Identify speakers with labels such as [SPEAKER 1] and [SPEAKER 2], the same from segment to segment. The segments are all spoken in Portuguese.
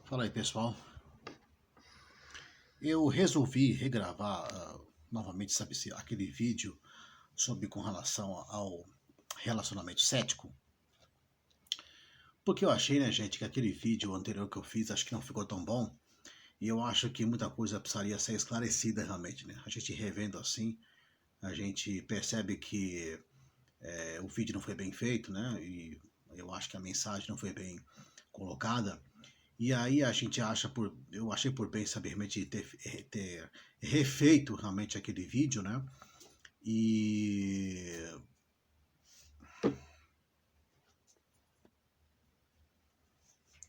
[SPEAKER 1] Fala aí, pessoal. Eu resolvi regravar novamente, sabe, aquele vídeo sobre com relação ao relacionamento cético, porque eu achei, né, gente, que aquele vídeo anterior que eu fiz, acho que não ficou tão bom, e eu acho que muita coisa precisaria ser esclarecida realmente, né? A gente revendo assim, a gente percebe que o vídeo não foi bem feito, né? E eu acho que a mensagem não foi bem colocada. E aí a gente eu achei por bem saber realmente ter refeito realmente aquele vídeo, né? E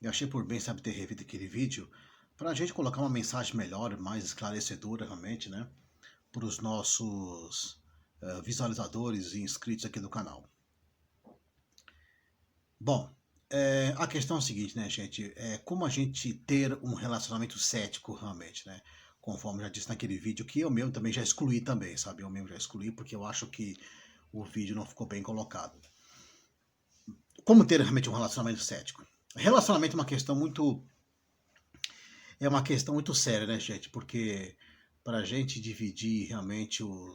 [SPEAKER 1] eu achei por bem, sabe, ter refeito aquele vídeo para a gente colocar uma mensagem melhor, mais esclarecedora realmente, né? Para os nossos visualizadores e inscritos aqui do canal. Bom, a questão é a seguinte, né, gente? É como a gente ter um relacionamento cético realmente, né? Conforme eu já disse naquele vídeo, que eu mesmo também já excluí também, sabe? Eu mesmo já excluí porque eu acho que o vídeo não ficou bem colocado. Como ter realmente um relacionamento cético? Relacionamento é uma questão muito séria, né, gente? Porque para a gente dividir realmente o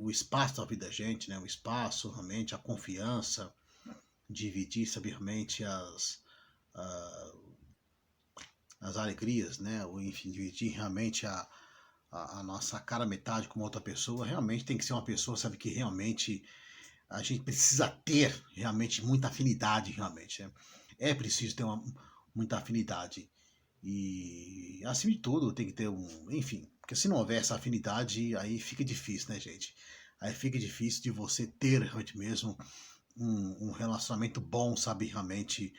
[SPEAKER 1] espaço da vida da gente, né? O espaço, realmente, a confiança, dividir, sabe, realmente as alegrias, né? Ou enfim, dividir realmente a nossa cara metade com outra pessoa, realmente tem que ser uma pessoa, sabe, que realmente a gente precisa ter realmente muita afinidade, realmente. Né? É preciso ter muita afinidade. E, acima de tudo, tem que ter enfim, porque se não houver essa afinidade, aí fica difícil, né, gente? Aí fica difícil de você ter realmente mesmo um relacionamento bom, sabe, realmente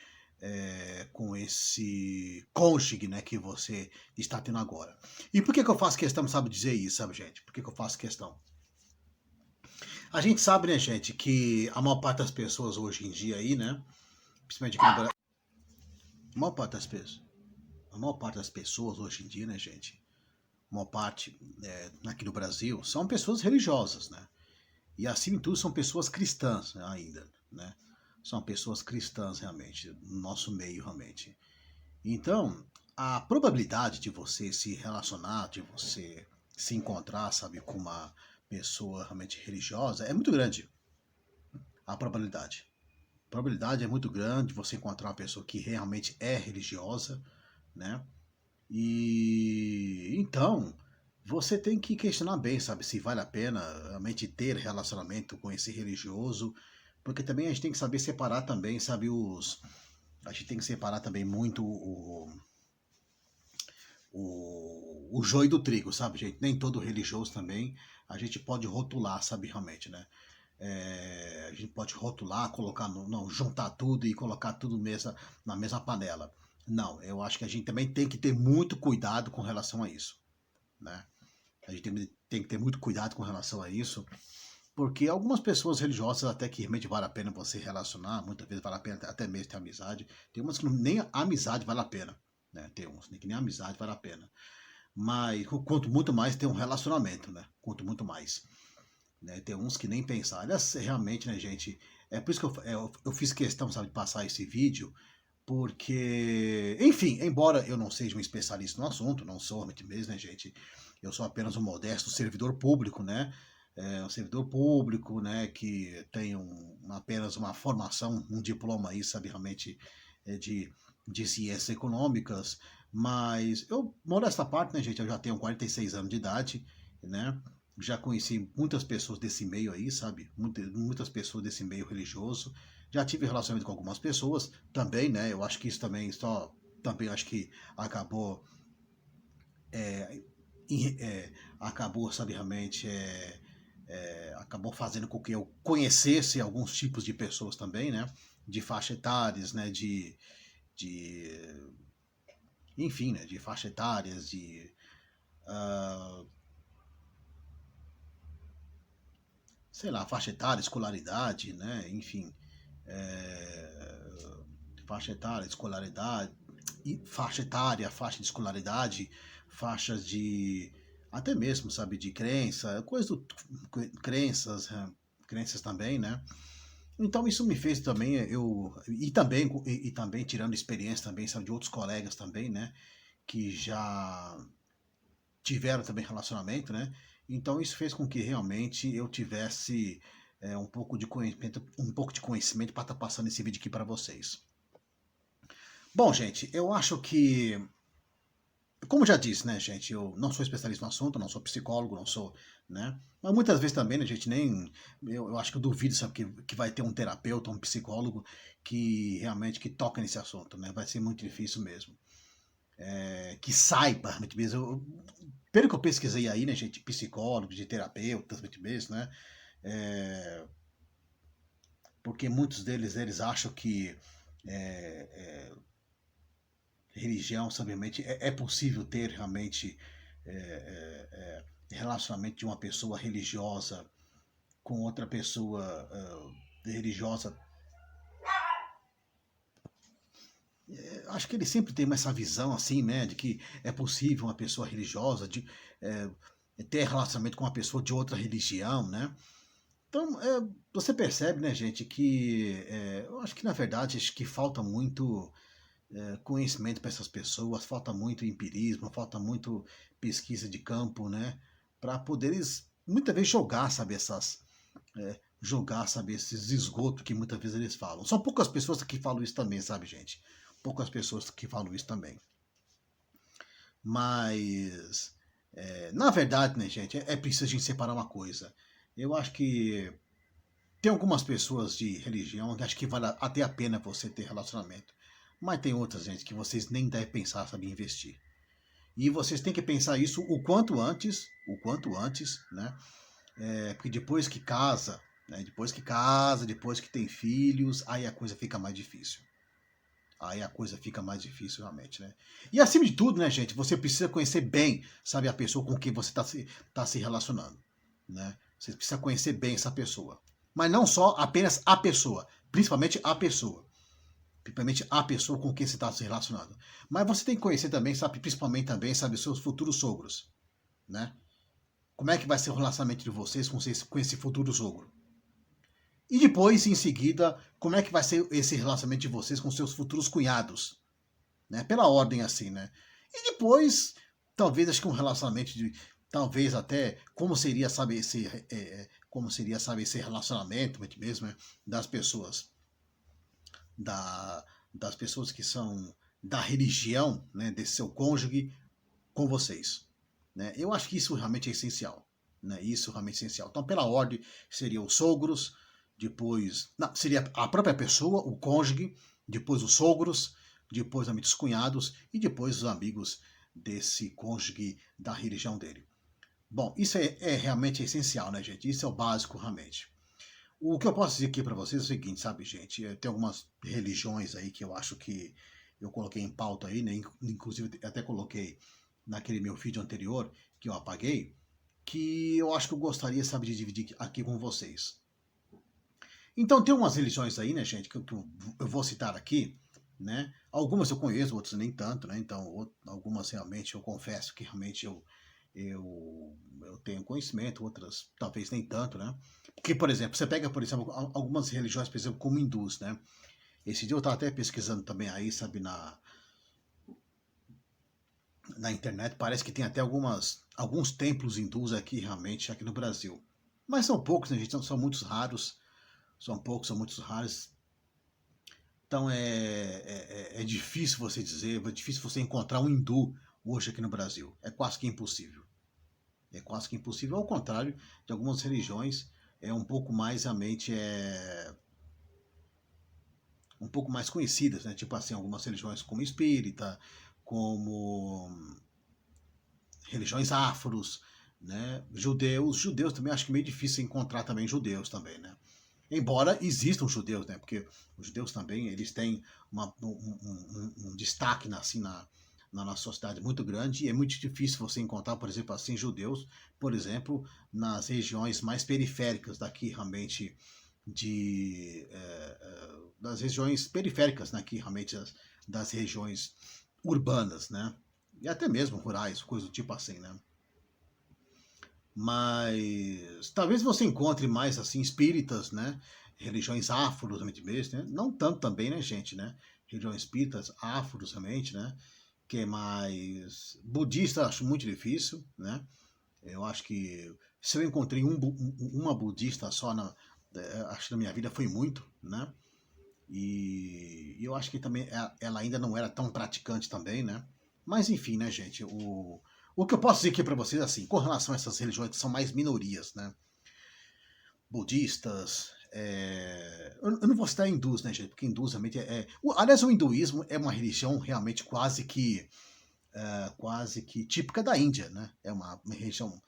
[SPEAKER 1] com esse cônjuge, né, que você está tendo agora. E por que eu faço questão, sabe, dizer isso, sabe, gente? Por que eu faço questão? A gente sabe, né, gente, que a maior parte das pessoas hoje em dia aí, né, principalmente aqui no Brasil, a maior parte das pessoas hoje em dia, né, gente, a maior parte aqui no Brasil são pessoas religiosas, né? E acima de tudo são pessoas cristãs, né, ainda, né? São pessoas cristãs realmente, no nosso meio realmente. Então, a probabilidade de você se relacionar, de você se encontrar, sabe, com uma pessoa realmente religiosa é muito grande. A probabilidade. A probabilidade é muito grande de você encontrar uma pessoa que realmente é religiosa, né? E então, você tem que questionar bem, sabe, se vale a pena realmente ter relacionamento com esse religioso, porque também a gente tem que saber separar também, sabe, a gente tem que separar também muito o joio do trigo, sabe, gente? Nem todo religioso também a gente pode rotular, sabe, realmente, né? A gente pode rotular, colocar, não, juntar tudo e colocar tudo na mesma panela. Não, eu acho que a gente também tem que ter muito cuidado com relação a isso, né? A gente tem que ter muito cuidado com relação a isso, porque algumas pessoas religiosas até que realmente vale a pena você relacionar, muitas vezes vale a pena até mesmo ter amizade. Tem umas que nem a amizade vale a pena, né? Tem uns que nem a amizade vale a pena. Mas quanto muito mais tem um relacionamento, né? Quanto muito mais. Né? Tem uns que nem pensar. Aliás, realmente, né, gente? É por isso que eu fiz questão, sabe, de passar esse vídeo, porque, enfim, embora eu não seja um especialista no assunto, não sou realmente mesmo, né, gente? Eu sou apenas um modesto servidor público, né? Um servidor público, né, que tem apenas uma formação, um diploma aí, sabe, realmente, de ciências econômicas, mas eu, modesta parte, né, gente, eu já tenho 46 anos de idade, né, já conheci muitas pessoas desse meio aí, sabe, muitas pessoas desse meio religioso, já tive relacionamento com algumas pessoas também, né, eu acho que isso também também acho que acabou, é, acabou, sabe, realmente, acabou fazendo com que eu conhecesse alguns tipos de pessoas também, né? De faixa etárias, né? De enfim, né? De faixa etárias, uh, sei lá, faixa etária, escolaridade, né? Enfim, é, faixa etária, escolaridade, faixa etária, faixa de escolaridade, faixas de até mesmo, sabe, de crença, crenças, crenças também, né? Então isso me fez também, e também tirando experiência também, sabe, de outros colegas também, né, que já tiveram também relacionamento, né, então isso fez com que realmente eu tivesse um pouco de conhecimento para estar passando esse vídeo aqui para vocês. Bom, gente, eu acho que, como já disse, né, gente, eu não sou especialista no assunto, não sou psicólogo, não sou, né, mas muitas vezes também, né, gente, eu acho que eu duvido, sabe, que vai ter um terapeuta, um psicólogo que realmente que toca nesse assunto, né, vai ser muito difícil mesmo. Que saiba, realmente mesmo, pelo que eu pesquisei aí, né, gente, psicólogos, de terapeutas, realmente mesmo, né, é, porque muitos deles, eles acham que é, é, religião, sabiamente, é possível ter realmente relacionamento de uma pessoa religiosa com outra pessoa religiosa. Acho que ele sempre tem essa visão assim, né, de que é possível uma pessoa religiosa de ter relacionamento com uma pessoa de outra religião, né? Então, você percebe, né, gente, que eu acho que na verdade acho que falta muito conhecimento para essas pessoas, falta muito empirismo, falta muito pesquisa de campo, né? Para poderes muitas vezes jogar, sabe, jogar, sabe, esses esgotos que muitas vezes eles falam. São poucas pessoas que falam isso também, sabe, gente? Poucas pessoas que falam isso também. Mas, na verdade, né, gente, é preciso a gente separar uma coisa. Eu acho que tem algumas pessoas de religião que acho que vale até a pena você ter relacionamento. Mas tem outras, gente, que vocês nem devem pensar, sabe, em investir. E vocês têm que pensar isso o quanto antes, né? Porque depois que tem filhos, aí a coisa fica mais difícil. Aí a coisa fica mais difícil realmente, né? E acima de tudo, né, gente, você precisa conhecer bem, sabe, a pessoa com quem você tá se relacionando, né? Você precisa conhecer bem essa pessoa. Mas não só apenas a pessoa, principalmente a pessoa. Principalmente a pessoa com quem você está se relacionando. Mas você tem que conhecer também, sabe, principalmente também, sabe, seus futuros sogros, né? Como é que vai ser o relacionamento de vocês com esse futuro sogro? E depois, em seguida, como é que vai ser esse relacionamento de vocês com seus futuros cunhados? Né? Pela ordem assim, né? E depois, talvez acho que um relacionamento de, talvez até como seria, sabe, esse relacionamento mesmo, né? das pessoas, da, das pessoas que são da religião, né? Desse seu cônjuge com vocês, né? Eu acho que isso realmente é essencial, né? Isso realmente é essencial. Então, pela ordem, seria os sogros, depois, não, seria a própria pessoa, o cônjuge, depois os sogros, depois os cunhados e depois os amigos desse cônjuge da religião dele. Bom, isso realmente essencial, né, gente? Isso é o básico, realmente. O que eu posso dizer aqui para vocês é o seguinte, sabe, gente? Tem algumas religiões aí que eu acho que eu coloquei em pauta aí, né? Inclusive, até coloquei naquele meu vídeo anterior, que eu apaguei, que eu acho que eu gostaria, sabe, de dividir aqui com vocês. Então, tem umas religiões aí, né, gente, que eu vou citar aqui, né? Algumas eu conheço, outras nem tanto, né? Então, algumas realmente eu confesso que realmente eu tenho conhecimento, outras talvez nem tanto, né? Porque, por exemplo, você pega, por exemplo, algumas religiões, por exemplo, como hindus, né? Esse dia eu estava até pesquisando também aí, sabe, na internet, parece que tem até alguns templos hindus aqui, realmente, aqui no Brasil. Mas são poucos, né, gente? São muitos raros. São poucos, são muitos raros. Então é difícil você dizer, é difícil você encontrar um hindu hoje aqui no Brasil. É quase que impossível. É quase que impossível. Ao contrário de algumas religiões, é um pouco mais realmente um pouco mais conhecidas, né? Tipo assim, algumas religiões como espírita, como religiões afros, né? Judeus também acho que meio difícil encontrar também judeus também, né? Embora existam judeus, né? Porque os judeus também eles têm um destaque assim, na nossa sociedade muito grande e é muito difícil você encontrar, por exemplo, assim, judeus, por exemplo, nas regiões mais periféricas daqui, realmente, das regiões periféricas daqui, realmente, das regiões urbanas, né? E até mesmo rurais, coisa do tipo assim, né? Mas talvez você encontre mais assim espíritas, né? religiões afros, mesmo, né? Não tanto também, né, gente, né? Religiões espíritas, afros, realmente, né? Que é mais budista, acho muito difícil, né? Eu acho que se eu encontrei uma budista só acho que na minha vida foi muito, né? E eu acho que também ela ainda não era tão praticante também, né? Mas enfim, né, gente? O que eu posso dizer aqui para vocês, assim, com relação a essas religiões que são mais minorias, né? Budistas, eu não vou citar hindus, né, gente? Porque hindus realmente aliás, o hinduísmo é uma religião realmente quase que típica da Índia, né? É uma religião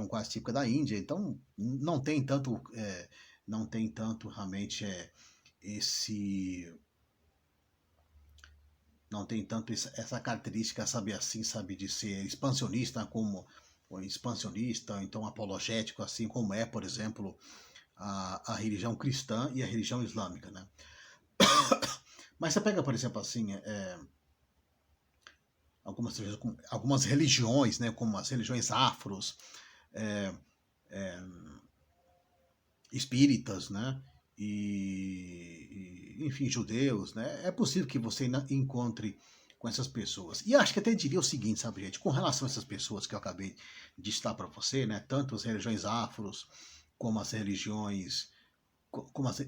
[SPEAKER 1] quase típica da Índia, então não tem tanto realmente esse não tem tanto essa característica, sabe assim, sabe, de ser expansionista como ou expansionista, então apologético, assim como é, por exemplo, a religião cristã e a religião islâmica, né? Mas você pega, por exemplo, assim, algumas religiões, né, como as religiões afros, é, é, espíritas, né, enfim, judeus, né, é possível que você encontre com essas pessoas. E acho que até diria o seguinte, sabe, gente, com relação a essas pessoas que eu acabei de citar para você, né, tanto as religiões afros, como as religiões,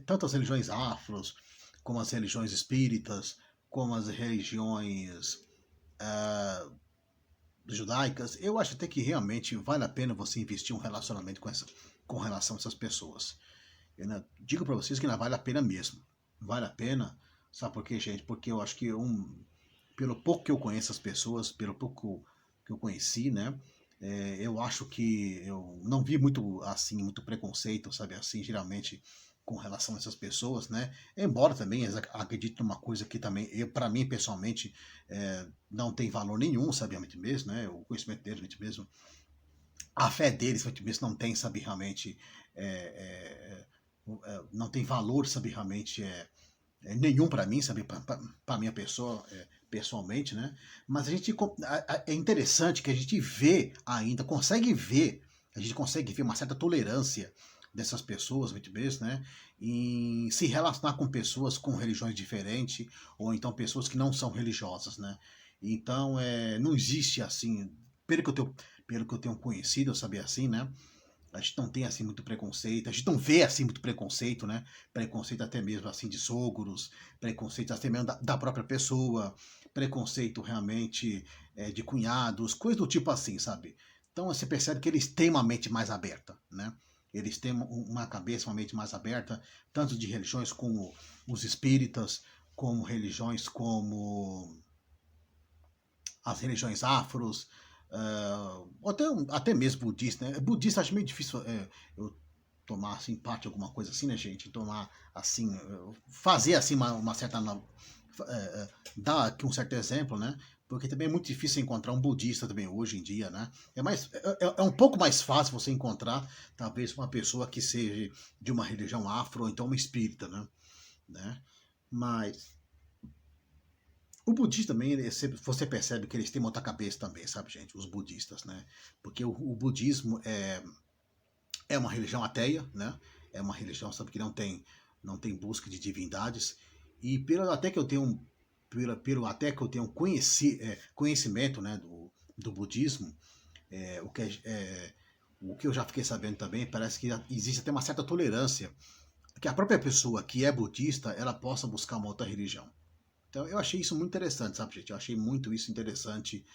[SPEAKER 1] tanto as religiões afros, como as religiões espíritas, como as religiões judaicas, eu acho até que realmente vale a pena você investir um relacionamento com relação a essas pessoas. Eu, né, digo para vocês que não vale a pena mesmo. Vale a pena, sabe por quê, gente? Porque eu acho que pelo pouco que eu conheço as pessoas, pelo pouco que eu conheci, né? Eu acho que eu não vi muito assim, muito preconceito, sabe assim, geralmente com relação a essas pessoas, né? Embora também acredite numa coisa que também, para mim pessoalmente, não tem valor nenhum, sabe, realmente mesmo, né? O conhecimento deles, realmente mesmo, a fé deles, realmente mesmo, não tem, sabe, realmente, é, não tem valor, sabe, realmente, nenhum para mim, sabe, para minha pessoa, pessoalmente, né? Mas é interessante que a gente vê ainda, a gente consegue ver uma certa tolerância dessas pessoas, mesmo, né? Em se relacionar com pessoas com religiões diferentes, ou então pessoas que não são religiosas, né? Então, não existe assim, pelo que eu tenho, pelo que eu tenho conhecido, eu sabia assim, né? A gente não tem assim muito preconceito, a gente não vê assim muito preconceito, né? Preconceito até mesmo assim de sogros, preconceito até mesmo da própria pessoa, preconceito realmente de cunhados, coisa do tipo assim, sabe? Então você percebe que eles têm uma mente mais aberta, né? Eles têm uma cabeça, uma mente mais aberta, tanto de religiões como os espíritas, como religiões como as religiões afros, até mesmo budista, né? Budista acho meio difícil eu tomar assim parte de alguma coisa assim, né, gente? Tomar assim, fazer assim uma certa dar aqui um certo exemplo, né? Porque também é muito difícil encontrar um budista também hoje em dia, né? É um pouco mais fácil você encontrar talvez uma pessoa que seja de uma religião afro ou então uma espírita, né? Mas o budista também, você percebe que eles têm uma outra cabeça também, sabe, gente? Os budistas, né? Porque o budismo é uma religião ateia, né? É uma religião, sabe, que não tem busca de divindades. E até que eu tenho pelo até que eu tenho conhecimento, né, do budismo, o o que eu já fiquei sabendo também, parece que existe até uma certa tolerância que a própria pessoa que é budista, ela possa buscar uma outra religião. Então eu achei isso muito interessante, sabe, gente? Eu achei muito isso interessante.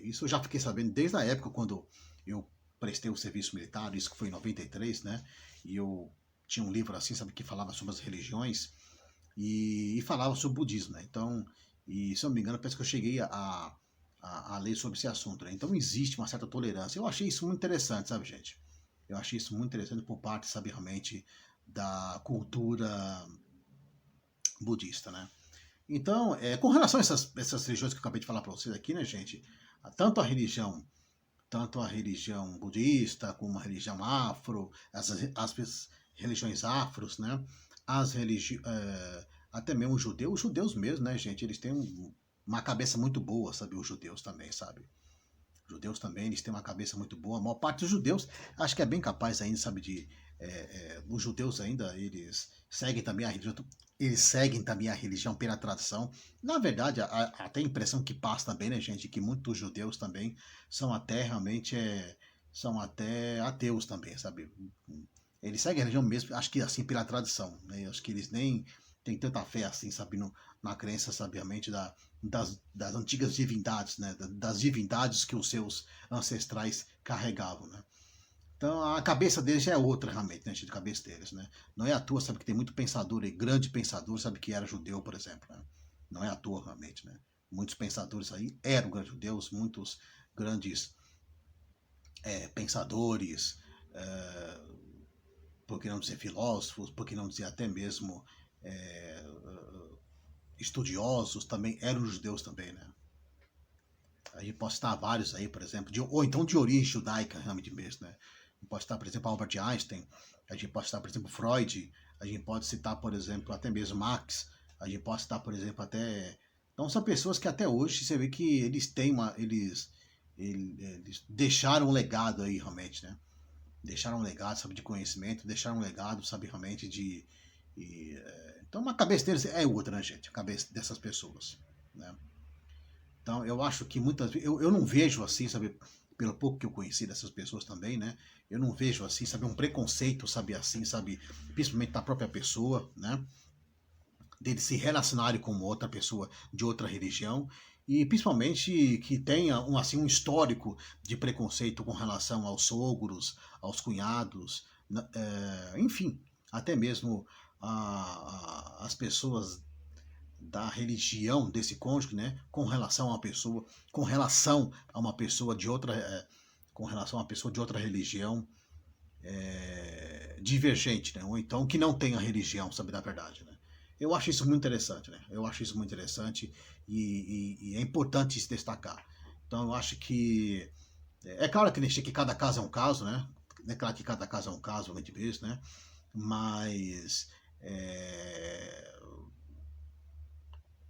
[SPEAKER 1] Isso eu já fiquei sabendo desde a época quando eu prestei o serviço militar, isso que foi em 93, né? E eu tinha um livro assim, sabe, que falava sobre as religiões e falava sobre o budismo, né? Então, e se eu não me engano, parece que eu cheguei a ler sobre esse assunto, né? Então existe uma certa tolerância. Eu achei isso muito interessante, sabe, gente? Eu achei isso muito interessante por parte, sabe, realmente da cultura budista, né? Então, com relação a essas religiões que eu acabei de falar para vocês aqui, né, gente? Tanto a religião, tanto a religião budista, como a religião afro, as religiões afros, né? Até mesmo os judeus mesmo, né, gente? Eles têm uma cabeça muito boa, sabe? Os judeus também, sabe? Os Judeus também, eles têm uma cabeça muito boa. A maior parte dos judeus, acho que é bem capaz ainda, sabe, os judeus ainda, eles seguem também a religião pela tradição. Na verdade, até a impressão que passa também, né, gente, que muitos judeus também são até realmente, são até ateus também, sabe? Eles seguem a religião mesmo, acho que assim, pela tradição, né? Acho que eles nem têm tanta fé assim, sabe, na crença, sabe, realmente das antigas divindades, né? Das divindades que os seus ancestrais carregavam, né? Então a cabeça deles já é outra realmente, né, gente, a cabeça deles, né? Não é à toa, sabe, que tem muito pensador aí, grande pensador, sabe, que era judeu, por exemplo, né? Não é à toa realmente, né? Muitos pensadores aí eram grandes judeus, muitos grandes pensadores, é, por que não dizer filósofos, por que não dizer até mesmo é, estudiosos, também eram judeus também, né? A gente pode citar vários aí, por exemplo, ou então de origem judaica, realmente mesmo, né? A gente pode citar, por exemplo, Albert Einstein, a gente pode citar, por exemplo, Freud, a gente pode citar, por exemplo, até mesmo Marx, a gente pode citar, por exemplo, até... Então são pessoas que até hoje você vê que eles têm eles deixaram um legado aí, realmente, né? Deixaram um legado, sabe, de conhecimento, deixaram um legado, sabe, realmente então a cabeça deles é outra, né, gente? A cabeça dessas pessoas, né? Então, eu acho que muitas vezes. Eu não vejo assim, sabe? Pelo pouco que eu conheci dessas pessoas também, né? Eu não vejo assim, sabe? Um preconceito, sabe? Assim, sabe? Principalmente da própria pessoa, né? Deles se relacionarem com outra pessoa de outra religião. E principalmente que tenha assim, um histórico de preconceito com relação aos sogros, aos cunhados, enfim, até mesmo as pessoas da religião desse cônjuge, né, com relação a uma pessoa, com relação a uma pessoa de outra, com relação a uma pessoa de outra religião divergente, né, ou então que não tenha religião, sabe, da verdade, né. Eu acho isso muito interessante, né. Eu acho isso muito interessante e é importante se destacar. Então eu acho que é claro que cada caso é um caso, né. É claro que cada caso é um caso, mesmo, né. Mas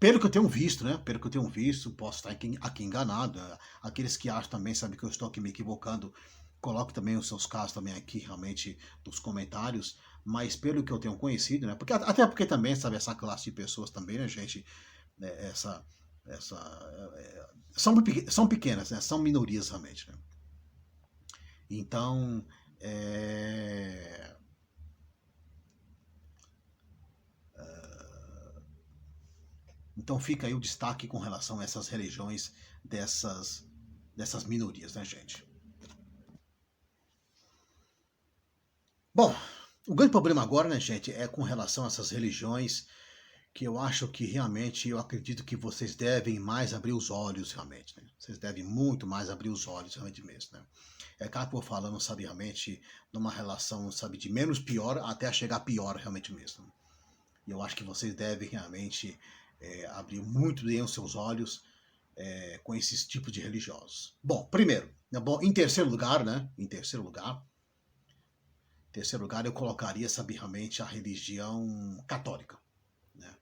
[SPEAKER 1] pelo que eu tenho visto, né? Pelo que eu tenho visto, posso estar aqui enganado. Aqueles que acham também, sabem que eu estou aqui me equivocando, coloque também os seus casos também aqui realmente nos comentários. Mas pelo que eu tenho conhecido, né? Até porque também, sabe, essa classe de pessoas também, né, gente? Né, essa, são pequenas, né? São minorias realmente, né? Então, então fica aí o destaque com relação a essas religiões dessas minorias, né, gente? Bom, o grande problema agora, né, gente, é com relação a essas religiões que eu acho que realmente, eu acredito que vocês devem mais abrir os olhos, realmente, né? Vocês devem muito mais abrir os olhos, realmente mesmo, né? É claro que eu vou falando, sabe, realmente, numa relação, sabe, de menos pior até chegar pior, realmente mesmo. E eu acho que vocês devem realmente abrir muito bem os seus olhos com esses tipos de religiosos. Bom, primeiro, né, bom, em terceiro lugar, né? Em terceiro lugar, eu colocaria, sabe, realmente a religião católica, né?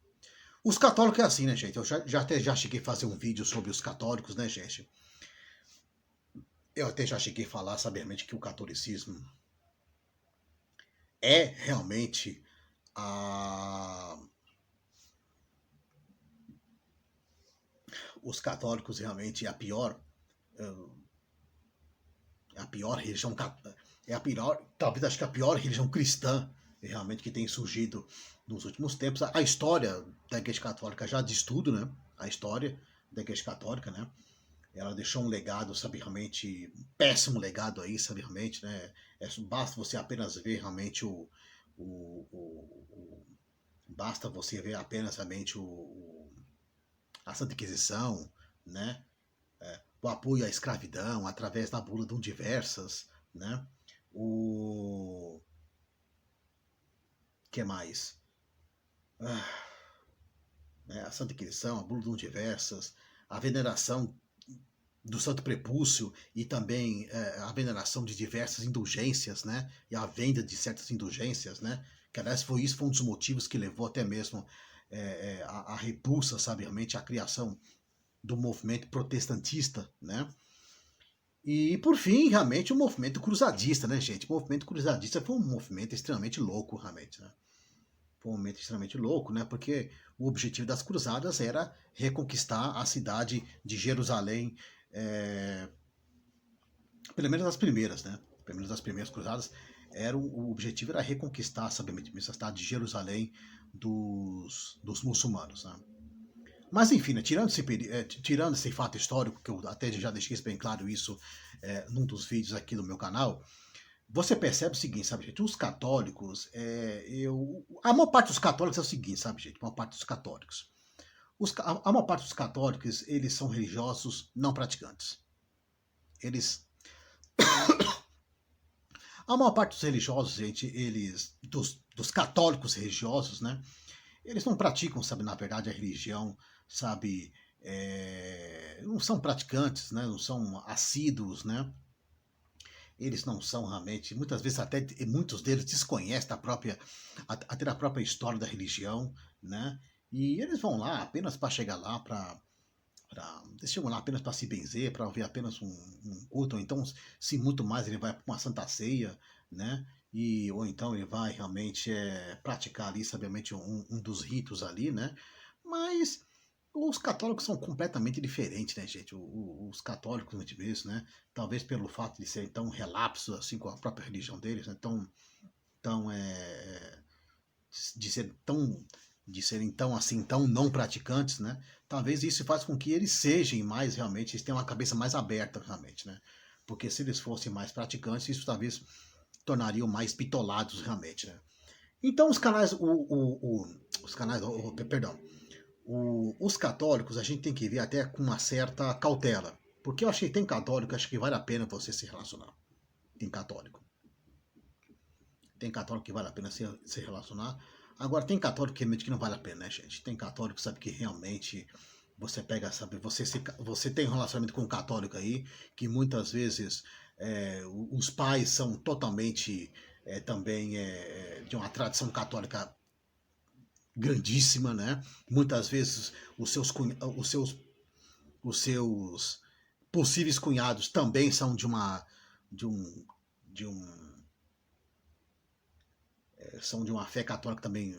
[SPEAKER 1] Os católicos é assim, né, gente? Eu já cheguei a fazer um vídeo sobre os católicos, né, gente? Eu até já cheguei a falar, sabe, realmente que o catolicismo é realmente a... Os católicos realmente é a pior religião, é a pior, talvez acho que a pior religião cristã realmente que tem surgido nos últimos tempos. A história da Igreja Católica já diz tudo, né? A história da Igreja Católica, né? Ela deixou um legado, sabe, realmente, um péssimo legado aí, sabe, realmente, né? Basta você apenas ver realmente basta você ver apenas realmente a Santa Inquisição, né? O apoio à escravidão através da bula de diversas, né? O que mais? Né? A Santa Inquisição, a bula de diversas, a veneração do Santo Prepúcio e também a veneração de diversas indulgências, né? E a venda de certas indulgências, né? Que aliás foi um dos motivos que levou até mesmo a repulsa, sabe, realmente a criação do movimento protestantista, né? E, por fim, realmente, o movimento cruzadista, né, gente? O movimento cruzadista foi um movimento extremamente louco, realmente, né? Foi um momento extremamente louco, né? Porque o objetivo das cruzadas era reconquistar a cidade de Jerusalém, é, pelo menos as primeiras, né? Pelo menos as primeiras cruzadas, o objetivo era reconquistar, sabe, a cidade de Jerusalém dos muçulmanos, né? Mas enfim, né, tirando esse fato histórico, que eu até já deixei bem claro isso num dos vídeos aqui do meu canal, você percebe o seguinte, sabe, gente? Os católicos, a maior parte dos católicos é o seguinte, sabe, gente? A maior parte dos católicos. A maior parte dos católicos, eles são religiosos não praticantes. Eles. A maior parte dos religiosos, gente, dos católicos religiosos, né? Eles não praticam, sabe, na verdade, a religião, sabe? Não são praticantes, né? Não são assíduos, né? Eles não são realmente, muitas vezes até muitos deles desconhecem até a própria história da religião, né? E eles vão lá apenas para chegar lá eles chegam lá apenas para se benzer, para ouvir apenas um culto, ou então, se muito mais, ele vai para uma santa ceia, né? Ou então ele vai realmente praticar ali, sabiamente, um dos ritos ali, né? Mas os católicos são completamente diferentes, né, gente? Os católicos, mesmo, né? Talvez pelo fato de serem tão relapsos assim com a própria religião deles, né? Tão de ser tão de serem tão assim tão não praticantes, né? Talvez isso faz com que eles sejam mais realmente, eles tenham uma cabeça mais aberta realmente, né? Porque se eles fossem mais praticantes, isso talvez tornariam mais bitolados realmente, né? Então os canais, os canais, perdão, os católicos a gente tem que ver até com uma certa cautela, porque eu achei que tem católico, acho que vale a pena você se relacionar. Tem católico. Tem católico que vale a pena se relacionar. Agora, tem católico que realmente que não vale a pena, né, gente? Tem católico que sabe que realmente você pega, sabe, você tem um relacionamento com um católico aí, que muitas vezes os pais são totalmente também de uma tradição católica grandíssima, né? Muitas vezes os seus possíveis cunhados também são de um, de um são de uma fé católica também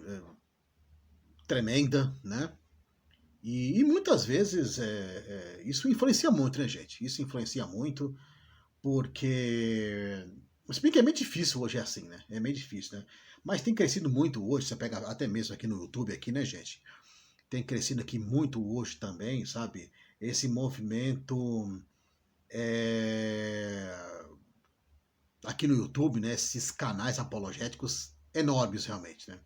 [SPEAKER 1] tremenda, né? E muitas vezes isso influencia muito, né, gente? Isso influencia muito, porque. Se bem que é meio difícil hoje, é assim, né? É meio difícil, né? Mas tem crescido muito hoje, você pega até mesmo aqui no YouTube, aqui, né, gente? Tem crescido aqui muito hoje também, sabe? Esse movimento aqui no YouTube, né? Esses canais apologéticos enormes, realmente, né?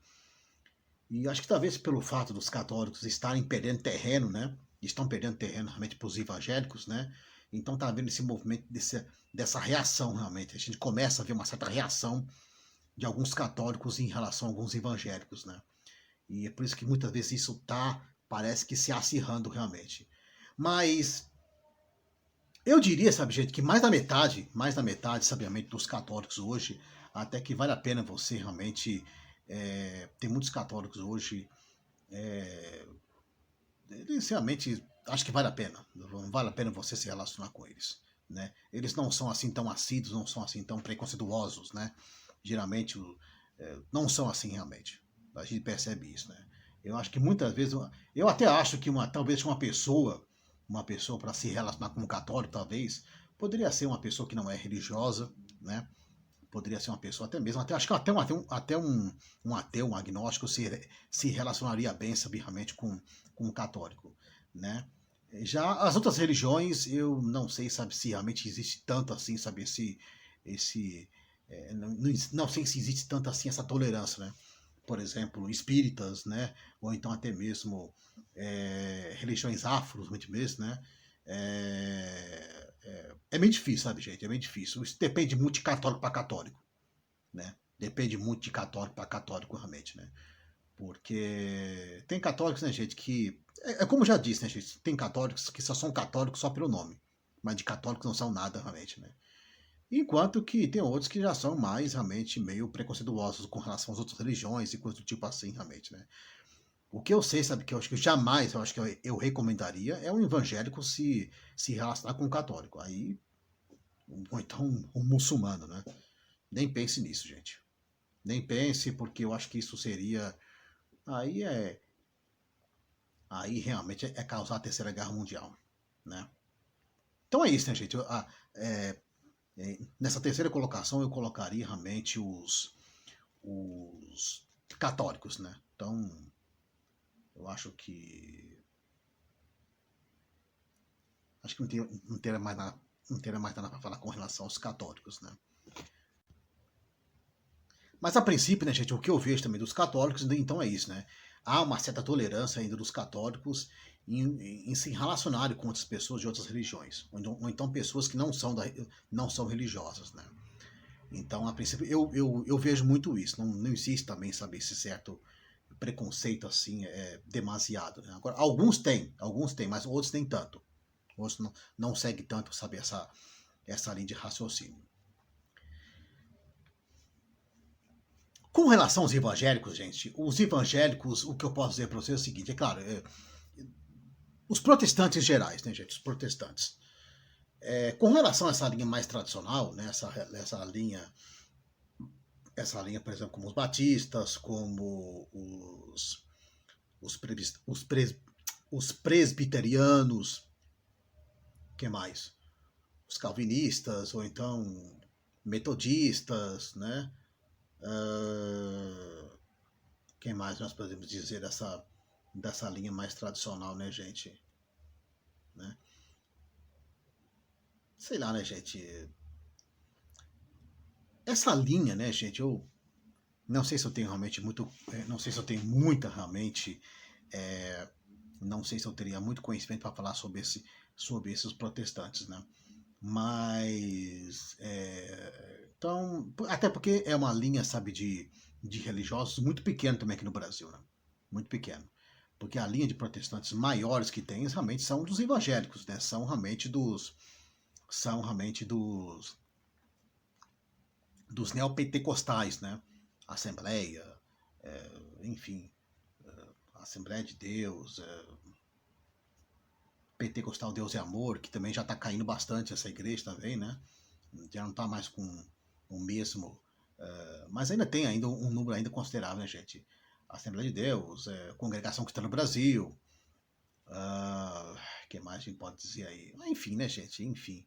[SPEAKER 1] E acho que talvez pelo fato dos católicos estarem perdendo terreno, né? Estão perdendo terreno realmente para os evangélicos, né? Então tá havendo esse movimento dessa reação realmente. A gente começa a ver uma certa reação de alguns católicos em relação a alguns evangélicos, né? E é por isso que muitas vezes isso parece que se acirrando realmente. Mas eu diria, sabe, gente, que mais da metade, sabiamente, dos católicos hoje, até que vale a pena você realmente. Tem muitos católicos hoje eles realmente acho que vale a pena. Vale a pena você se relacionar com eles. Né? Eles não são assim tão assíduos, não são assim tão preconceituosos, né? Geralmente não são assim realmente. A gente percebe isso, né? Eu acho que muitas vezes, eu até acho que talvez uma pessoa para se relacionar com um católico, talvez, poderia ser uma pessoa que não é religiosa, né? Poderia ser uma pessoa até mesmo, acho que um ateu, um agnóstico se relacionaria bem, sabe, realmente com um católico, né? Já as outras religiões, eu não sei, sabe, se realmente existe tanto assim, sabe, esse não sei se existe tanto assim essa tolerância, né? Por exemplo, espíritas, né? Ou então até mesmo religiões afros, muito mesmo, né? É meio difícil, sabe, gente? É meio difícil. Isso depende muito de católico para católico, né? Depende muito de católico para católico, realmente, né? Porque tem católicos, né, gente, que. Como já disse, né, gente? Tem católicos que só são católicos só pelo nome. Mas de católicos não são nada, realmente, né? Enquanto que tem outros que já são mais, realmente, meio preconceituosos com relação às outras religiões e coisas do tipo assim, realmente, né? O que eu sei, sabe, que eu acho que jamais, eu acho que eu recomendaria é um evangélico se relacionar com um católico. Aí ou então um muçulmano, né? Nem pense nisso, gente. Nem pense, porque eu acho que isso seria. Aí é. Aí realmente é causar a Terceira Guerra Mundial, né? Então é isso, né, gente? É, nessa terceira colocação eu colocaria realmente os católicos, né? Então eu acho que não teria mais nada, não teria mais nada para falar com relação aos católicos, né? Mas a princípio, né, gente, o que eu vejo também dos católicos, então é isso, né? Há uma certa tolerância ainda dos católicos em se relacionarem com outras pessoas de outras religiões, ou então pessoas que não são religiosas, né? Então, a princípio, eu vejo muito isso. Não existe também, sabe, esse certo preconceito assim, demasiado. Né? Agora, alguns têm, mas outros nem tanto. Outros não seguem tanto, sabe, essa linha de raciocínio. Com relação aos evangélicos, gente, os evangélicos, o que eu posso dizer para vocês é o seguinte, é claro, os protestantes gerais, né, gente, os protestantes. Com relação a essa linha mais tradicional, né, essa linha, por exemplo, como os batistas, como os, pres, os presbiterianos, que mais? Os calvinistas, ou então metodistas, né? Quem mais nós podemos dizer dessa linha mais tradicional, né, gente? Né? Sei lá, né, gente? Essa linha, né, gente? Eu não sei se eu tenho realmente muito. Não sei se eu tenho muita realmente. É, não sei se eu teria muito conhecimento para falar sobre esses protestantes, né? Mas. Então. Até porque é uma linha, sabe, de religiosos muito pequena também aqui no Brasil, né? Muito pequeno. Porque a linha de protestantes maiores que tem realmente são dos evangélicos, né? São realmente dos neopentecostais, né? Assembleia, enfim, Assembleia de Deus, Pentecostal Deus e Amor, que também já está caindo bastante essa igreja também, né? Já não está mais com o mesmo. Mas ainda tem ainda um número ainda considerável, né, gente? Assembleia de Deus, Congregação Cristã no Brasil. Que mais a gente pode dizer aí? Enfim, né, gente? Enfim.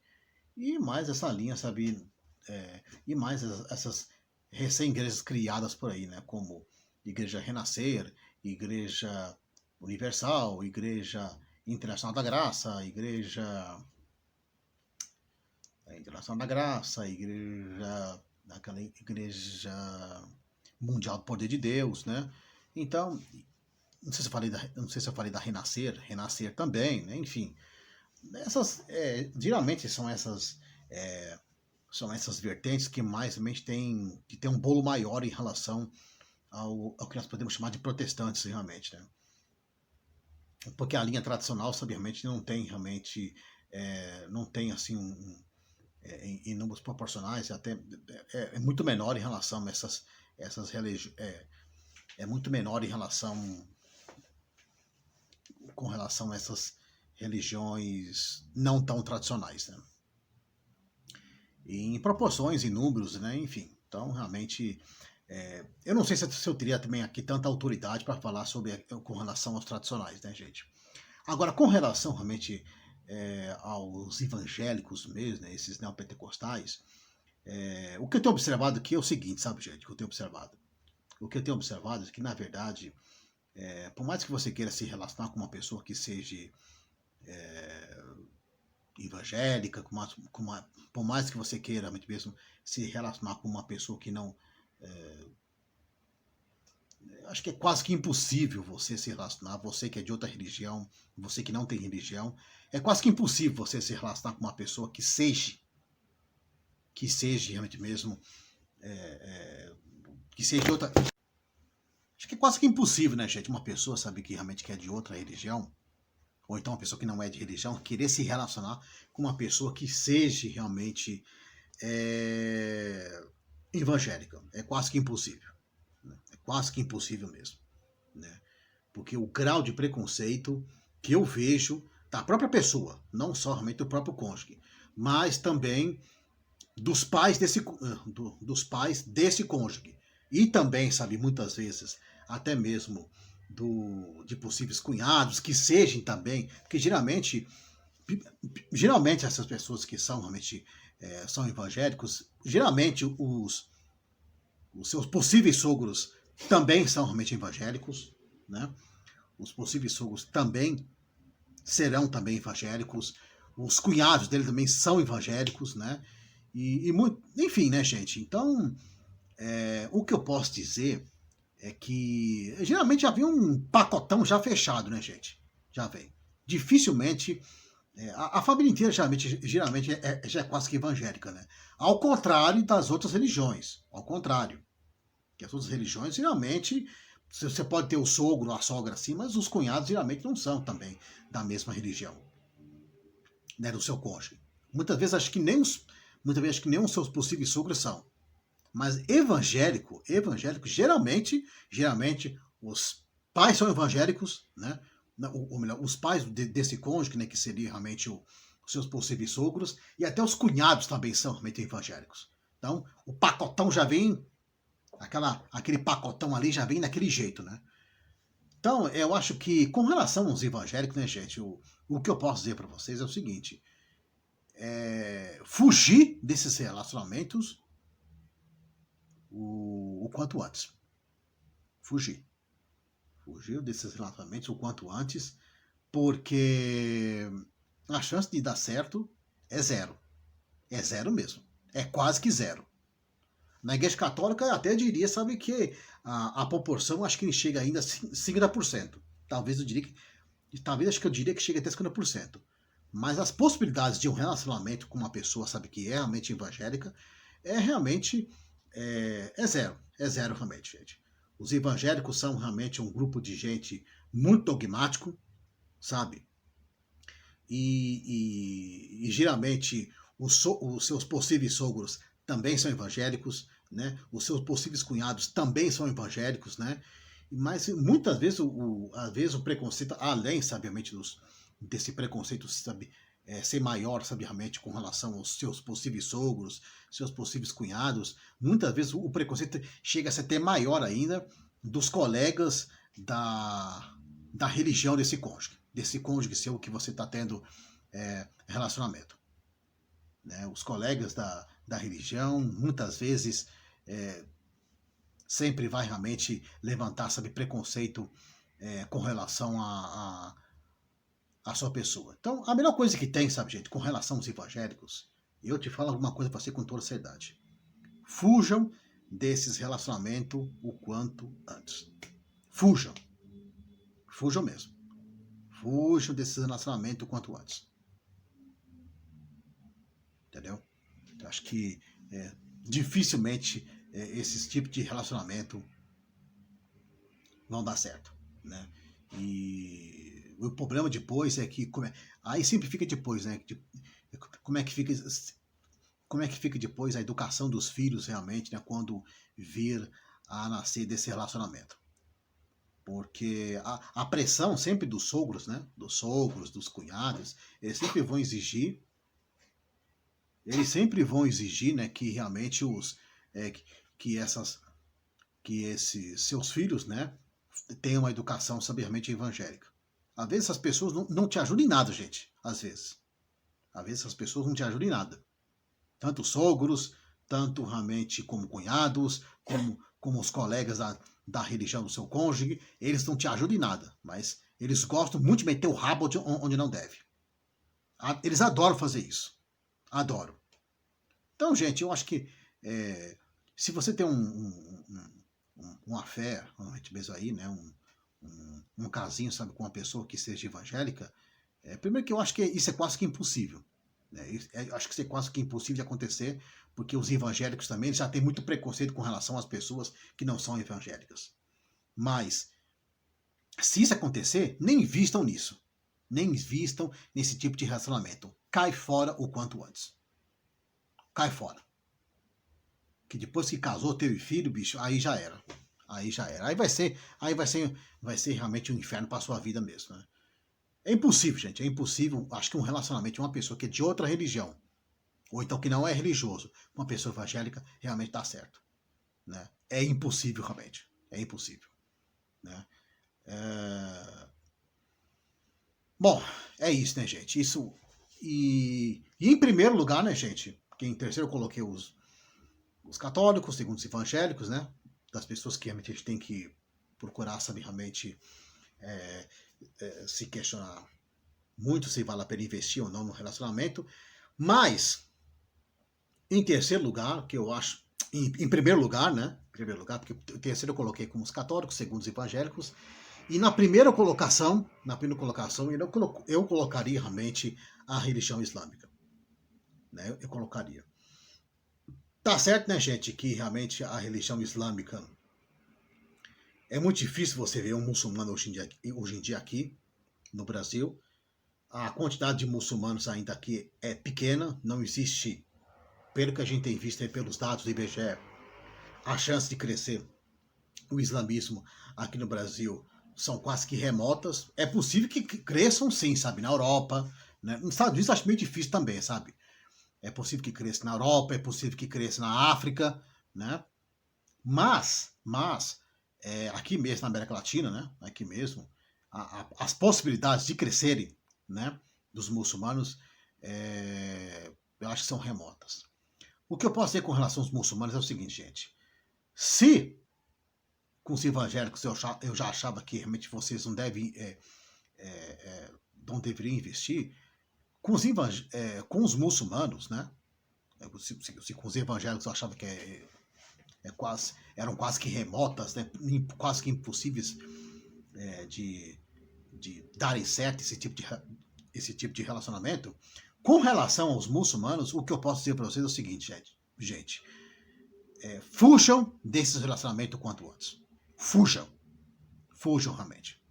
[SPEAKER 1] E mais essa linha, sabe? E mais essas recém-igrejas criadas por aí, né? Como Igreja Renascer, Igreja Universal, Igreja Internacional da Graça, Igreja Internacional da Graça, aquela Igreja Mundial do Poder de Deus, né? Então, não sei se eu falei da Renascer também, né? Enfim, geralmente são essas vertentes que mais realmente que tem um bolo maior em relação ao que nós podemos chamar de protestantes, realmente, né? Porque a linha tradicional, sabe, realmente não tem realmente, não tem assim em números proporcionais, até muito menor em relação a essas religiões, muito menor em relação com relação a essas religiões não tão tradicionais, né? Em proporções, em números, né? Enfim, então realmente eu não sei se eu teria também aqui tanta autoridade para falar com relação aos tradicionais, né, gente? Agora, com relação realmente aos evangélicos mesmo, né, esses neopentecostais, o que eu tenho observado aqui é o seguinte, sabe, gente? O que eu tenho observado é que, na verdade, por mais que você queira se relacionar com uma pessoa que seja evangélica, por mais que você queira mesmo se relacionar com uma pessoa que não. Acho que é quase que impossível você se relacionar, você que é de outra religião, você que não tem religião, é quase que impossível você se relacionar com uma pessoa que seja realmente mesmo, que seja de outra. Acho que é quase que impossível, né, gente? Uma pessoa, sabe, que realmente é de outra religião, ou então uma pessoa que não é de religião, querer se relacionar com uma pessoa que seja realmente evangélica. É quase que impossível. Né? É quase que impossível mesmo. Né? Porque o grau de preconceito que eu vejo da própria pessoa, não só realmente do próprio cônjuge, mas também dos pais desse cônjuge. E também, sabe, muitas vezes, até mesmo de possíveis cunhados, que sejam também, porque geralmente essas pessoas que são realmente são evangélicos, geralmente os seus possíveis sogros também são realmente evangélicos, né? Os possíveis sogros também serão também evangélicos, os cunhados dele também são evangélicos, né? Enfim, né, gente? Então, o que eu posso dizer é que geralmente já vem um pacotão já fechado, né, gente? Já vem. Dificilmente. A família inteira geralmente já é quase que evangélica, né? Ao contrário das outras religiões. Ao contrário. Que as outras religiões, geralmente, você pode ter o sogro, a sogra assim, mas os cunhados geralmente não são também da mesma religião, né, do seu cônjuge. Muitas vezes acho que nem os seus possíveis sogros são. Mas evangélico, geralmente os pais são evangélicos, né? Ou melhor, os pais desse cônjuge, né, que seria realmente os seus possíveis sogros, e até os cunhados também são realmente evangélicos. Então, o pacotão já vem, aquele pacotão ali já vem daquele jeito, né? Então, eu acho que com relação aos evangélicos, né, gente, o que eu posso dizer para vocês é o seguinte: fugir desses relacionamentos o quanto antes. Fugir desses relacionamentos o quanto antes, porque a chance de dar certo é zero. É zero mesmo. É quase que zero. Na Igreja Católica eu até diria, sabe, que a proporção acho que chega ainda a 50%. Talvez acho que eu diria que chega até 50%. Mas as possibilidades de um relacionamento com uma pessoa, sabe, que é realmente evangélica, realmente zero. É zero realmente, gente. Os evangélicos são realmente um grupo de gente muito dogmático, sabe? E geralmente os seus possíveis sogros também são evangélicos, né? Os seus possíveis cunhados também são evangélicos, né? Mas muitas vezes às vezes o preconceito, além, sabiamente, desse preconceito, sabe, ser maior, sabiamente, com relação aos seus possíveis sogros, seus possíveis cunhados, muitas vezes o preconceito chega a ser até maior ainda dos colegas da religião desse cônjuge seu que você está tendo relacionamento. Né? Os colegas da religião, muitas vezes, sempre vai realmente levantar, sabe, preconceito com relação a sua pessoa. Então, a melhor coisa que tem, sabe, gente, com relação aos evangélicos, eu te falo alguma coisa para você com toda seriedade. Fujam desses relacionamentos o quanto antes. Fujam. Fujam mesmo. Fujam desses relacionamentos o quanto antes. Entendeu? Eu acho que dificilmente esses tipos de relacionamento vão dar certo, né? E o problema depois é que aí sempre fica depois, né? Como é que fica depois a educação dos filhos realmente, né? Quando vir a nascer desse relacionamento? Porque a pressão sempre dos sogros, né? Dos sogros, dos cunhados, eles sempre vão exigir, né? Que realmente que esses seus filhos, né? Tenham uma educação sabiamente evangélica. Às vezes as pessoas não te ajudam em nada, gente. Às vezes as pessoas não te ajudam em nada. Tanto sogros, tanto realmente como cunhados, como os colegas da religião do seu cônjuge, eles não te ajudam em nada, mas eles gostam muito de meter o rabo onde não deve. Eles adoram fazer isso. Adoram. Então, gente, eu acho que se você tem uma fé, mesmo aí, né, um casinho, sabe, com uma pessoa que seja evangélica, primeiro que eu acho que isso é quase que impossível. Eu acho que isso é quase que impossível de acontecer, porque os evangélicos também já têm muito preconceito com relação às pessoas que não são evangélicas. Mas, se isso acontecer, nem vistam nisso. Nem vistam nesse tipo de relacionamento. Cai fora o quanto antes. Cai fora. Que depois que casou, teve filho, bicho, aí já era. Aí já era. Aí vai ser realmente um inferno para sua vida mesmo, né? É impossível, gente. É impossível. Acho que um relacionamento de uma pessoa que é de outra religião ou então que não é religioso, uma pessoa evangélica, realmente está certo. Né? É impossível, realmente. É impossível. Né? Bom, é isso, né, gente? Isso. E em primeiro lugar, né, gente? Que em terceiro eu coloquei os católicos, segundo os evangélicos, né? Das pessoas que realmente a gente tem que procurar saber realmente se questionar muito se vale a pena investir ou não no relacionamento. Mas, em terceiro lugar, que eu acho. Em primeiro lugar, né? Em primeiro lugar, porque o terceiro eu coloquei como os católicos, segundo os evangélicos. E na primeira colocação, eu colocaria realmente a religião islâmica. Né? Eu colocaria. Tá certo, né, gente, que realmente a religião islâmica é muito difícil você ver um muçulmano hoje em dia aqui no Brasil. A quantidade de muçulmanos ainda aqui é pequena, não existe, pelo que a gente tem visto aí pelos dados do IBGE, a chance de crescer o islamismo aqui no Brasil são quase que remotas. É possível que cresçam sim, sabe, na Europa, né? Nos Estados Unidos acho meio difícil também, sabe? É possível que cresça na Europa, é possível que cresça na África, né? Mas aqui mesmo na América Latina, né? Aqui mesmo, as possibilidades de crescerem, né? Dos muçulmanos, eu acho que são remotas. O que eu posso dizer com relação aos muçulmanos é o seguinte, gente. Se com os evangélicos eu já achava que realmente vocês não devem, não deveriam investir, com os muçulmanos, né? Se com os evangélicos eu achava que eram quase que remotas, né? Quase que impossíveis de darem certo esse tipo de relacionamento. Com relação aos muçulmanos, o que eu posso dizer para vocês é o seguinte, gente. Fujam desses relacionamentos o quanto antes. Fujam realmente.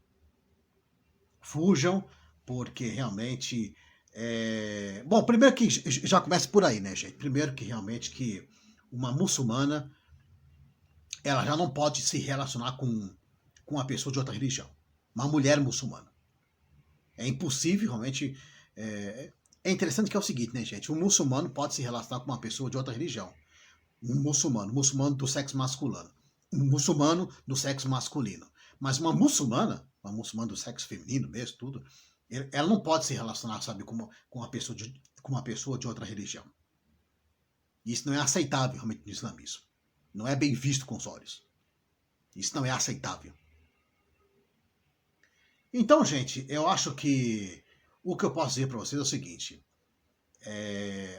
[SPEAKER 1] Fujam, porque realmente. Bom, primeiro que já começa por aí, né, gente? Primeiro que realmente que uma muçulmana ela já não pode se relacionar com uma pessoa de outra religião. Uma mulher muçulmana. É impossível, realmente. É interessante que é o seguinte, né, gente? Um muçulmano pode se relacionar com uma pessoa de outra religião. Um muçulmano do sexo masculino. Um muçulmano do sexo masculino. Mas uma muçulmana do sexo feminino mesmo, tudo, ela não pode se relacionar, sabe, com uma pessoa de outra religião. Isso não é aceitável realmente no islamismo. Não é bem visto com os olhos. Isso não é aceitável. Então, gente, eu acho que o que eu posso dizer para vocês é o seguinte.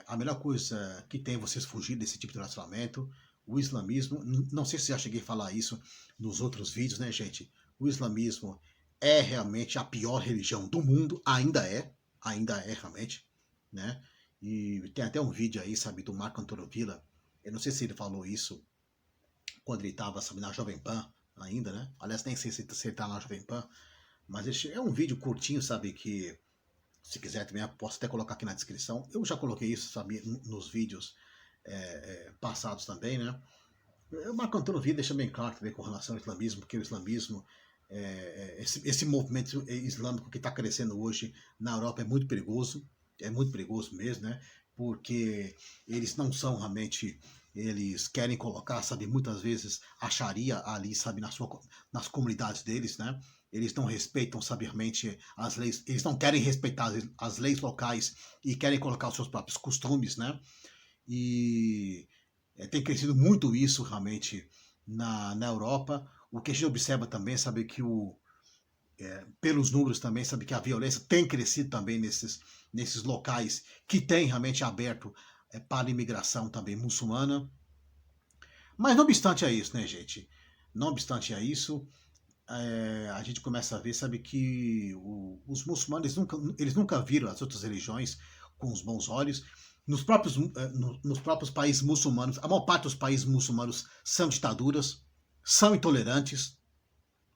[SPEAKER 1] A melhor coisa que tem é vocês fugir desse tipo de relacionamento. O islamismo, não sei se já cheguei a falar isso nos outros vídeos, né, gente? O islamismo é realmente a pior religião do mundo, ainda é realmente, né? E tem até um vídeo aí, sabe, do Marco Antônio Villa, eu não sei se ele falou isso quando ele estava, sabe, na Jovem Pan ainda, né? Aliás, nem sei se ele tá na Jovem Pan, mas é um vídeo curtinho, sabe, que se quiser também, posso até colocar aqui na descrição. Eu já coloquei isso, sabe, nos vídeos passados também, né? O Marco Antônio Villa deixa bem claro também com relação ao islamismo, porque o islamismo, esse movimento islâmico que está crescendo hoje na Europa é muito perigoso mesmo, né? Porque eles não são realmente, eles querem colocar, sabe, muitas vezes a Sharia ali, sabe, nas comunidades deles, né? Eles não respeitam, sabe, realmente as leis, eles não querem respeitar as leis locais e querem colocar os seus próprios costumes, né? E tem crescido muito isso realmente na Europa. O que a gente observa também, sabe, que pelos números também, sabe, que a violência tem crescido também nesses locais que tem realmente aberto para a imigração também muçulmana. Mas não obstante a isso, né, gente? Não obstante a isso, a gente começa a ver, sabe, que os muçulmanos eles nunca viram as outras religiões com os bons olhos. Nos próprios países muçulmanos, a maior parte dos países muçulmanos são ditaduras, são intolerantes,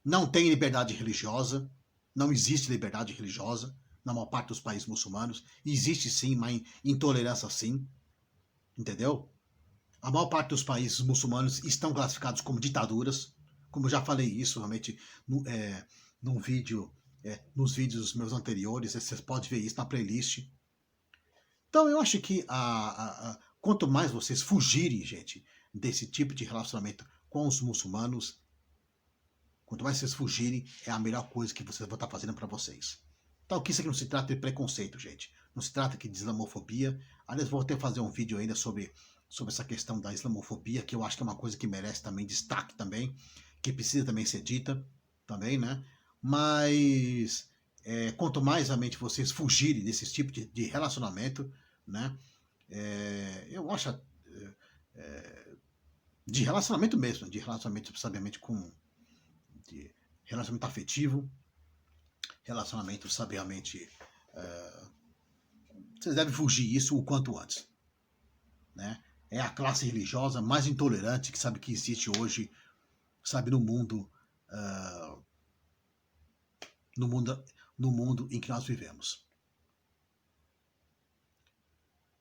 [SPEAKER 1] não tem liberdade religiosa, não existe liberdade religiosa na maior parte dos países muçulmanos. Existe sim uma intolerância sim, entendeu? A maior parte dos países muçulmanos estão classificados como ditaduras, como eu já falei isso realmente num vídeo, nos vídeos meus anteriores, vocês podem ver isso na playlist. Então eu acho que quanto mais vocês fugirem, gente, desse tipo de relacionamento com os muçulmanos, quanto mais vocês fugirem, é a melhor coisa que vocês vão estar fazendo para vocês. Então, que isso aqui não se trata de preconceito, gente. Não se trata aqui de islamofobia. Aliás, vou até fazer um vídeo ainda sobre essa questão da islamofobia, que eu acho que é uma coisa que merece também destaque também, que precisa também ser dita também, né? Mas quanto mais realmente vocês fugirem desse tipo de relacionamento, né? Eu acho de relacionamento mesmo, de relacionamento sabiamente de relacionamento afetivo, relacionamento sabiamente vocês devem fugir isso o quanto antes, né? É a classe religiosa mais intolerante que sabe que existe hoje, sabe, no mundo, no mundo, no mundo em que nós vivemos.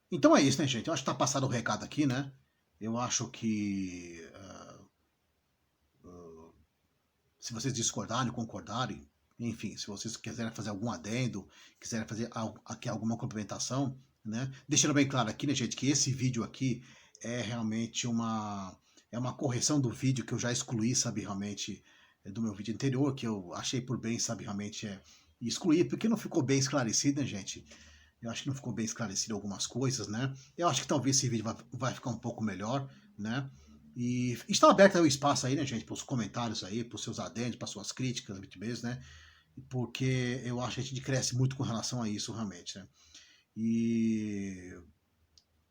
[SPEAKER 1] Então é isso, né, gente? Eu acho que tá passado o recado aqui, né? Eu acho que se vocês discordarem, concordarem, enfim, se vocês quiserem fazer algum adendo, quiserem fazer aqui alguma complementação, né? Deixando bem claro aqui, né, gente, que esse vídeo aqui é realmente uma correção do vídeo que eu já excluí, sabe, realmente, do meu vídeo anterior, que eu achei por bem, sabe, realmente excluir, porque não ficou bem esclarecido, né, gente? Eu acho que não ficou bem esclarecido algumas coisas, né? Eu acho que talvez esse vídeo vai ficar um pouco melhor, né? E está aberto aí o espaço aí, né, gente, para os comentários aí, para os seus adendos, para suas críticas, mesmo, né? Porque eu acho que a gente cresce muito com relação a isso, realmente, né? E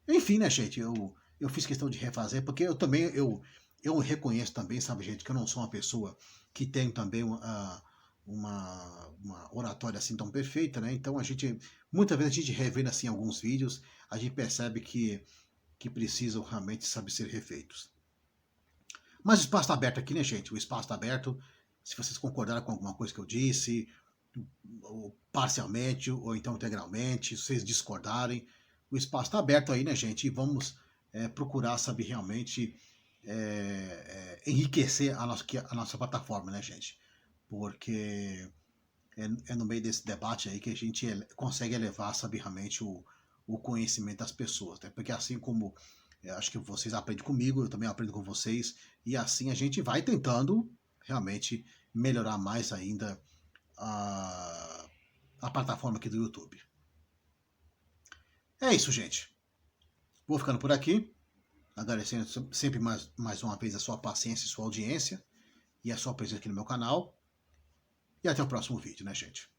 [SPEAKER 1] enfim, né, gente, eu fiz questão de refazer, porque eu também, eu reconheço também, sabe, gente, que eu não sou uma pessoa que tem também uma oratória assim tão perfeita, né? Então muitas vezes a gente revendo assim alguns vídeos, a gente percebe que precisam realmente, sabe, ser refeitos. Mas o espaço está aberto aqui, né, gente? O espaço está aberto. Se vocês concordaram com alguma coisa que eu disse, ou parcialmente, ou então integralmente, se vocês discordarem, o espaço está aberto aí, né, gente? E vamos procurar, saber realmente enriquecer a nossa plataforma, né, gente? Porque é no meio desse debate aí que a gente consegue elevar, sabe, realmente o conhecimento das pessoas, né? Porque assim como acho que vocês aprendem comigo, eu também aprendo com vocês, e assim a gente vai tentando realmente melhorar mais ainda a plataforma aqui do YouTube. É isso, gente. Vou ficando por aqui, agradecendo sempre mais uma vez a sua paciência e sua audiência, e a sua presença aqui no meu canal. E até o próximo vídeo, né, gente?